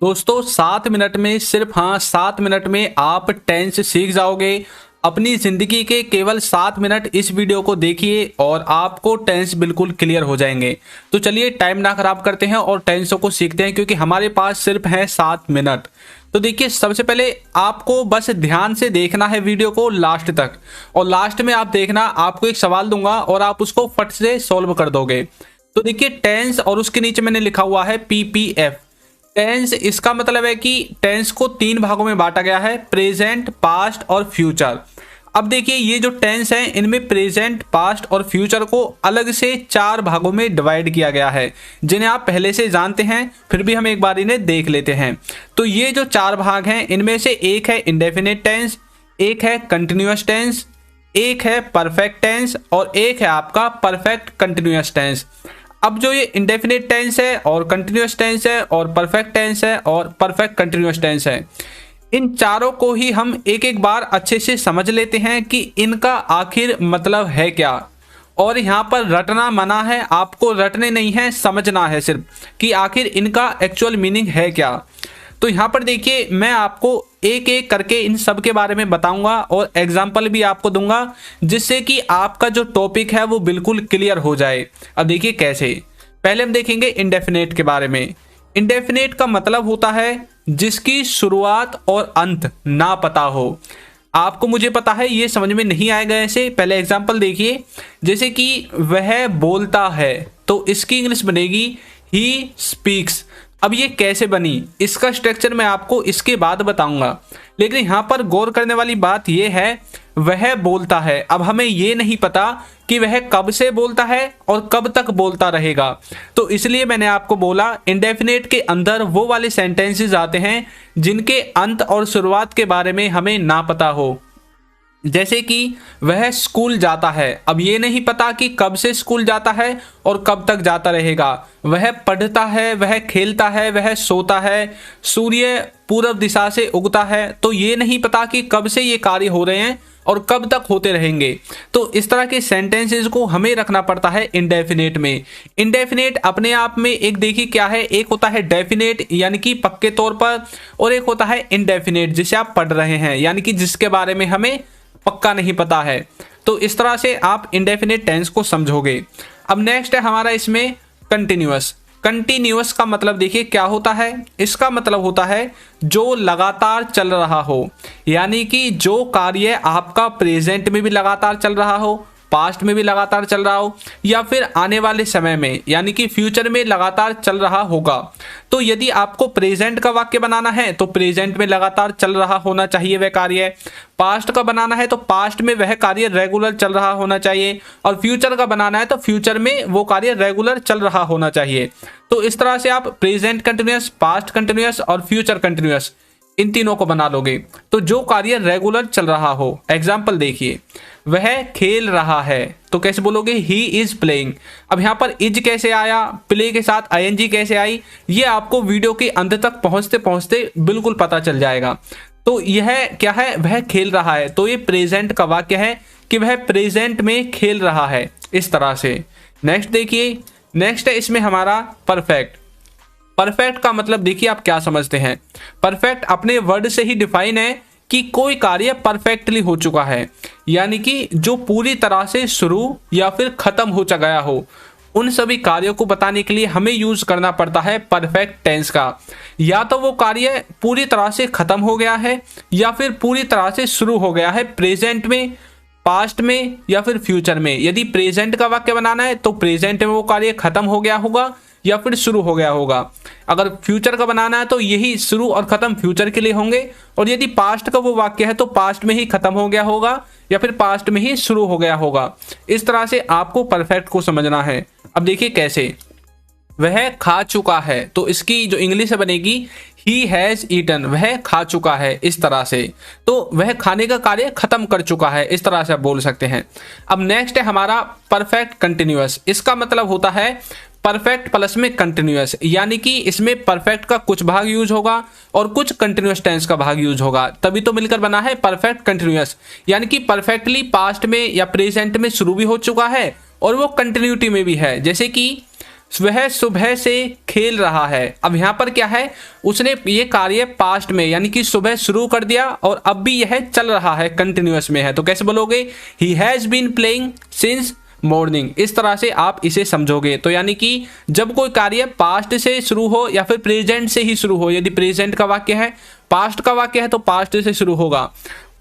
दोस्तों 7 मिनट में, सिर्फ 7 मिनट में आप टेंस सीख जाओगे। अपनी ज़िंदगी के केवल 7 मिनट इस वीडियो को देखिए और आपको टेंस बिल्कुल क्लियर हो जाएंगे। तो चलिए टाइम ना खराब करते हैं और टेंसों को सीखते हैं, क्योंकि हमारे पास सिर्फ है 7 मिनट। तो देखिए, सबसे पहले आपको बस ध्यान से देखना है वीडियो को लास्ट तक, और लास्ट में आप देखना, आपको एक सवाल दूंगा और आप उसको फट से सॉल्व कर दोगे। तो देखिए टेंस, और उसके नीचे मैंने लिखा हुआ है PPF। टेंस, इसका मतलब है कि टेंस को 3 भागों में बांटा गया है, प्रेजेंट, पास्ट और फ्यूचर। अब देखिए, ये जो टेंस है इनमें प्रेजेंट, पास्ट और फ्यूचर को अलग से 4 भागों में डिवाइड किया गया है, जिन्हें आप पहले से जानते हैं, फिर भी हम एक बार इन्हें देख लेते हैं। तो ये जो 4 भाग हैं, इनमें से एक है इंडेफिनिट टेंस, एक है कंटिन्यूअस टेंस, एक है परफेक्ट टेंस और एक है आपका परफेक्ट कंटिन्यूअस टेंस। अब जो ये इंडेफिनिट टेंस है और कंटिन्यूअस टेंस है और परफेक्ट टेंस है और परफेक्ट कंटिन्यूअस टेंस है, इन चारों को ही हम एक एक बार अच्छे से समझ लेते हैं कि इनका आखिर मतलब है क्या। और यहाँ पर रटना मना है, आपको रटने नहीं है, समझना है सिर्फ कि आखिर इनका एक्चुअल मीनिंग है क्या। तो यहाँ पर देखिए, मैं आपको एक एक करके इन सब के बारे में बताऊंगा और एग्जाम्पल भी आपको दूंगा, जिससे कि आपका जो टॉपिक है वो बिल्कुल क्लियर हो जाए। अब देखिए कैसे। पहले हम देखेंगे इंडेफिनेट के बारे में। इंडेफिनेट का मतलब होता है जिसकी शुरुआत और अंत ना पता हो। आपको मुझे पता है ये समझ में नहीं आएगा ऐसे। पहले एग्जाम्पल देखिए, जैसे कि वह बोलता है, तो इसकी इंग्लिश बनेगी ही स्पीक्स। अब ये कैसे बनी, इसका स्ट्रक्चर मैं आपको इसके बाद बताऊंगा, लेकिन यहाँ पर गौर करने वाली बात यह है, वह बोलता है। अब हमें ये नहीं पता कि वह कब से बोलता है और कब तक बोलता रहेगा, तो इसलिए मैंने आपको बोला इंडेफिनेट के अंदर वो वाले सेंटेंसेस आते हैं जिनके अंत और शुरुआत के बारे में हमें ना पता हो। जैसे कि वह स्कूल जाता है, अब ये नहीं पता कि कब से स्कूल जाता है और कब तक जाता रहेगा। वह पढ़ता है, वह खेलता है, वह सोता है, सूर्य पूर्व दिशा से उगता है, तो ये नहीं पता कि कब से ये कार्य हो रहे हैं और कब तक होते रहेंगे। तो इस तरह के सेंटेंसेस को हमें रखना पड़ता है इंडेफिनेट में। इंडेफिनेट अपने आप में एक देखिए क्या है, एक होता है डेफिनेट यानी कि पक्के तौर पर, और एक होता है इनडेफिनेट जिसे आप पढ़ रहे हैं, यानी कि जिसके बारे में हमें पक्का नहीं पता है। तो इस तरह से आप इंडेफिनिट टेंस को समझोगे। अब नेक्स्ट है हमारा इसमें कंटिन्यूअस। कंटिन्यूअस का मतलब देखिए क्या होता है, इसका मतलब होता है जो लगातार चल रहा हो, यानी कि जो कार्य आपका प्रेजेंट में भी लगातार चल रहा हो, पास्ट में भी लगातार चल रहा हो, या फिर आने वाले समय में यानी कि फ्यूचर में लगातार चल रहा होगा। तो यदि आपको प्रेजेंट का वाक्य बनाना है तो प्रेजेंट में लगातार चल रहा होना चाहिए वह कार्य, पास्ट का बनाना है तो पास्ट में वह कार्य रेगुलर चल रहा होना चाहिए, और फ्यूचर का बनाना है तो फ्यूचर में वो कार्य रेगुलर चल रहा होना चाहिए। तो इस तरह से आप प्रेजेंट कंटिन्यूअस, पास्ट कंटिन्यूअस और फ्यूचर कंटिन्यूअस इन तीनों को बना लोगे। तो जो कार्य रेगुलर चल रहा हो, एग्जाम्पल देखिए, वह खेल रहा है, तो कैसे बोलोगे, ही इज प्लेइंग। अब यहाँ पर इज कैसे आया, प्ले के साथ ING कैसे आई, ये आपको वीडियो के अंत तक पहुंचते पहुंचते बिल्कुल पता चल जाएगा। तो यह क्या है, वह खेल रहा है, तो ये प्रेजेंट का वाक्य है कि वह प्रेजेंट में खेल रहा है, इस तरह से। नेक्स्ट देखिए, नेक्स्ट है इसमें हमारा परफेक्ट। परफेक्ट का मतलब देखिए आप क्या समझते हैं। परफेक्ट अपने वर्ड से ही डिफाइन है कि कोई कार्य परफेक्टली हो चुका है, यानी कि जो पूरी तरह से शुरू या फिर खत्म हो गया हो। उन सभी कार्यों को बताने के लिए हमें यूज करना पड़ता है परफेक्ट टेंस का। या तो वो कार्य पूरी तरह से खत्म हो गया है या फिर पूरी तरह से शुरू हो गया है, प्रेजेंट में, पास्ट में या फिर फ्यूचर में। यदि प्रेजेंट का वाक्य बनाना है तो प्रेजेंट में वो कार्य खत्म हो गया होगा या फिर शुरू हो गया होगा। अगर फ्यूचर का बनाना है तो यही शुरू और खत्म फ्यूचर के लिए होंगे, और यदि पास्ट का वो वाक्य है तो पास्ट में ही खत्म हो गया होगा या फिर पास्ट में ही शुरू हो गया होगा। इस तरह से आपको परफेक्ट को समझना है। अब देखिए कैसे, वह खा चुका है, तो इसकी जो इंग्लिश बनेगी ही हैज ईटन, वह खा चुका है, इस तरह से। तो वह खाने का कार्य खत्म कर चुका है, इस तरह से आप बोल सकते हैं। अब नेक्स्ट है हमारा परफेक्ट कंटिन्यूअस। इसका मतलब होता है परफेक्ट प्लस में कंटिन्यूअस, यानी कि इसमें परफेक्ट का कुछ भाग यूज होगा और कुछ कंटिन्यूअस टेंस का भाग यूज होगा, तभी तो मिलकर बना है परफेक्ट कंटिन्यूअस। यानी कि परफेक्टली पास्ट में या प्रेजेंट में शुरू भी हो चुका है और वो कंटिन्यूटी में भी है। जैसे कि वह सुबह से खेल रहा है। अब यहाँ पर क्या है, उसने ये कार्य पास्ट में यानी कि सुबह शुरू कर दिया और अब भी यह चल रहा है, कंटिन्यूअस में है। तो कैसे बोलोगे, he has been playing since morning. इस तरह से आप इसे समझोगे। तो यानी कि जब कोई कार्य पास्ट से शुरू हो या फिर प्रेजेंट से ही शुरू हो, यदि प्रेजेंट का वाक्य है, पास्ट का वाक्य है तो पास्ट से शुरू होगा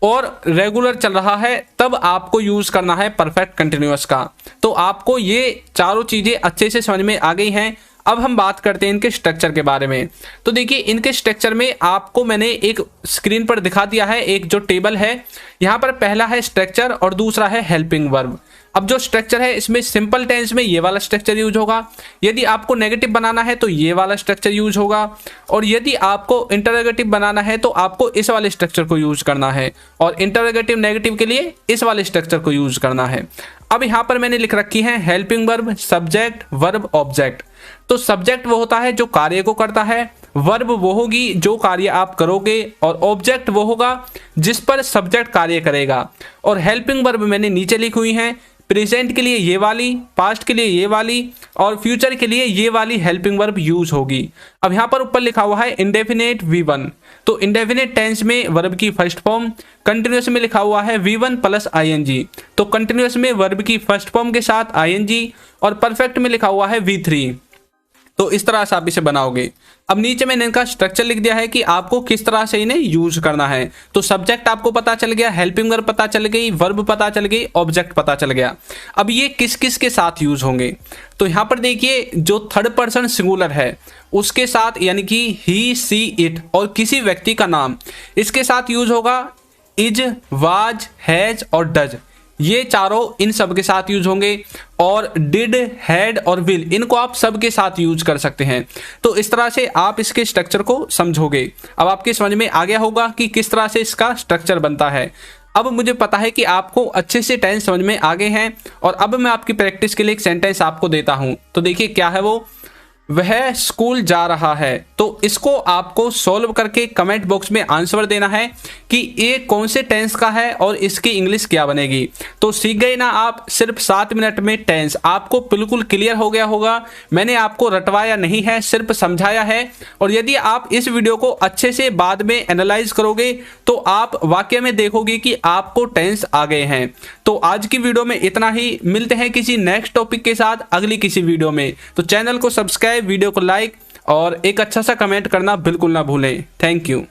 और रेगुलर चल रहा है, तब आपको यूज करना है परफेक्ट कंटिन्यूअस का। तो आपको ये चारों चीजें अच्छे से समझ में आ गई हैं। अब हम बात करते हैं इनके स्ट्रक्चर के बारे में। तो देखिए, इनके स्ट्रक्चर में आपको मैंने एक स्क्रीन पर दिखा दिया है, एक जो टेबल है यहाँ पर, पहला है स्ट्रक्चर और दूसरा है हेल्पिंग वर्ब। अब जो स्ट्रक्चर है इसमें सिंपल टेंस में ये वाला स्ट्रक्चर यूज होगा, यदि आपको नेगेटिव बनाना है तो ये वाला स्ट्रक्चर यूज होगा, और यदि आपको इंटरोगेटिव बनाना है तो आपको इस वाले स्ट्रक्चर को यूज करना है, और इंटरोगेटिव नेगेटिव के लिए इस वाले स्ट्रक्चर को यूज करना है। अब यहाँ पर मैंने लिख रखी है helping verb, subject, verb, object. तो सब्जेक्ट वो होता है जो कार्य को करता है, वर्ब वो होगी जो कार्य आप करोगे, और ऑब्जेक्ट वो होगा जिस पर सब्जेक्ट कार्य करेगा। और हेल्पिंग वर्ब मैंने नीचे लिखी हुई है, प्रेजेंट के लिए ये वाली, पास्ट के लिए ये वाली, और फ्यूचर के लिए ये वाली हेल्पिंग वर्ब यूज होगी। अब यहाँ पर ऊपर लिखा हुआ है इंडेफिनेट V1, तो इंडेफिनेट टेंस में वर्ब की फर्स्ट फॉर्म, कंटिन्यूअस में लिखा हुआ है V1 प्लस ING, तो कंटिन्यूअस में वर्ब की फर्स्ट फॉर्म के साथ ING, और परफेक्ट में लिखा हुआ है V3। तो इस तरह से आप इसे बनाओगे। अब नीचे मैंने इनका स्ट्रक्चर लिख दिया है कि आपको किस तरह से इन्हें यूज करना है। तो सब्जेक्ट आपको पता चल गया, हेल्पिंग वर्ब पता चल गई, वर्ब पता चल गई, ऑब्जेक्ट पता चल गया। अब ये किस किस के साथ यूज होंगे, तो यहाँ पर देखिए जो थर्ड पर्सन सिंगुलर है उसके साथ, यानी कि ही, सी, इट और किसी व्यक्ति का नाम, इसके साथ यूज होगा इज, वाज, हैज और डज। ये चारों इन सब के साथ यूज होंगे, और डिड, हैड और विल, इनको आप सब के साथ यूज कर सकते हैं। तो इस तरह से आप इसके स्ट्रक्चर को समझोगे। अब आपके समझ में आ गया होगा कि किस तरह से इसका स्ट्रक्चर बनता है। अब मुझे पता है कि आपको अच्छे से टेंस समझ में आ गए हैं, और अब मैं आपकी प्रैक्टिस के लिए एक सेंटेंस आपको देता हूं। तो देखिए क्या है वो, वह स्कूल जा रहा है। तो इसको आपको सॉल्व करके कमेंट बॉक्स में आंसर देना है कि ये कौन से टेंस का है और इसकी इंग्लिश क्या बनेगी। तो सीख गए ना आप, सिर्फ 7 मिनट में टेंस आपको बिल्कुल क्लियर हो गया होगा। मैंने आपको रटवाया नहीं है, सिर्फ समझाया है। और यदि आप इस वीडियो को अच्छे से बाद में एनालाइज करोगे तो आप वाकई में देखोगे कि आपको टेंस आ गए हैं। तो आज की वीडियो में इतना ही, मिलते हैं किसी नेक्स्ट टॉपिक के साथ अगली किसी वीडियो में। तो चैनल को सब्सक्राइब, वीडियो को लाइक और एक अच्छा सा कमेंट करना बिल्कुल ना भूलें। Thank you.